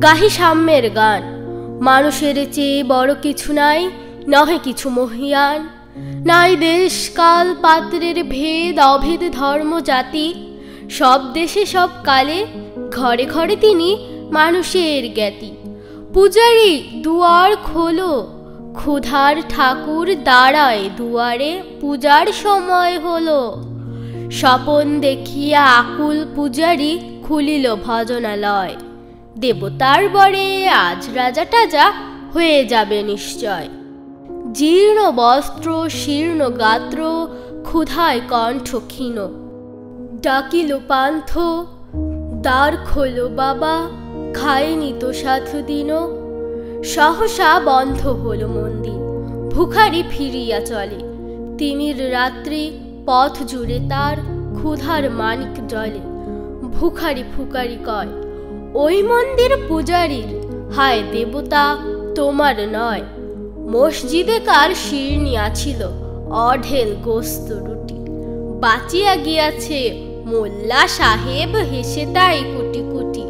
গাহি সাম্যের গান। মানুষের চেয়ে বড় কিছু নাই, নহে কিছু মহিয়ান। নাই দেশ কাল পাত্রের ভেদ অভেদ ধর্ম জাতি। সব দেশে সব কালে ঘরে ঘরে তিনি মানুষের জ্ঞাতি। পূজারি দুয়ার খোলো, ক্ষুধার ঠাকুর দাঁড়ায় দুয়ারে, পূজার সময় হলো। স্বপন দেখিয়া আকুল পূজারি খুলিল ভজনালয়। দেবতার বরে আজ রাজা টাজা হয়ে যাবে নিশ্চয়। জীর্ণ বস্ত্র শীর্ণ গাত্র, ক্ষুধায় কণ্ঠ ক্ষীণ। ডাকিল পান্থ, দ্বার খোলো বাবা, খায়নি তো 7 দিন। সহসা বন্ধ হলো মন্দির, ভুখারি ফিরিয়া চলে। তিমির রাত্রি পথ জুড়ে তার, ক্ষুধার মানিক জলে। ভুখারি ফুকারি কয়, ওই মন্দির পূজারীর, হায় দেবতা তোমার নয়। মসজিদে কার শিরনি আছিল, অঢেল গোস্ত রুটি। বাঁচিয়া গিয়াছে মোল্লা সাহেব, হেসে তাই কোটি কোটি।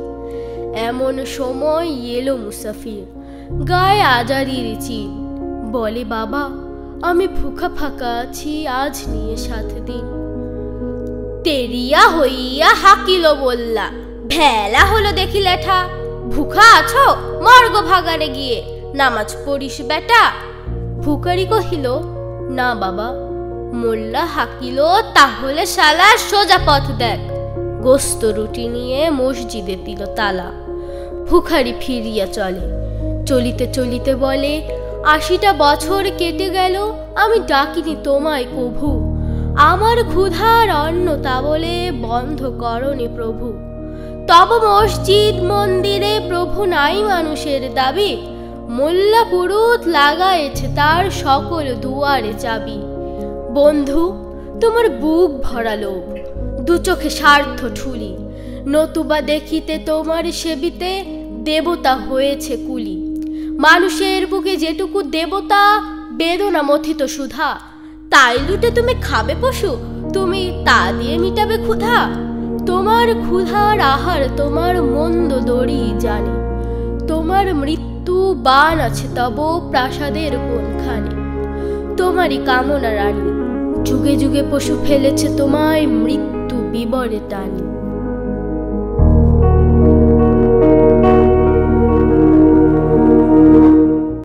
এমন সময় এলো মুসাফির, গায়ে আজারির চিন। বলে বাবা আমি ভুখা ফাঁকা আছি, আজ নিয়ে 7 দিন। তেরিয়া হইয়া হাকিল বললা, ভেলা হলো দেখি লেঠা। ভুখা আছো, মর্গ ভাগারে গিয়ে নামাজ পড়িস বেটা। ভুকারি কহিল, না বাবা। মোল্লা হাকিল, তাহলে শালা সোজা পথ দেখ। গোস্ত রুটি নিয়ে মসজিদে দিল তালা। ভুখারি ফিরিয়া চলে, চলিতে চলিতে বলে, 80টা বছর কেটে গেল, আমি ডাকিনি তোমায় কভু। আমার ক্ষুধার অন্ন তা বলে বন্ধ করনি প্রভু। তব মসজিদ মন্দিরে প্রভু নাই মানুষের দাবি। মোল্লা পুরুত লাগায়েছে তার সকল দুয়ারে চাবি। বন্ধু তোমার বুক ভরা লোভ, দু চোখে স্বার্থ ঠুলি। নতুবা দেখিতে তোমার সেবিতে, দেবতা হয়েছে কুলি। মানুষের বুকে যেটুকু দেবতা, বেদনা মথিত সুধা। তাই লুটে তুমি খাবে পশু, তুমি তা দিয়ে মিটাবে ক্ষুধা। তোমার ক্ষুধার আহার তোমার মন্দ দড়ি জানে। তোমার মৃত্যু বান আছে তব প্রাসাদের কোনখানে। তোমারই কামনা রানী, যুগে যুগে পশু ফেলেছে তোমায় মৃত্যু বিবরে টানি।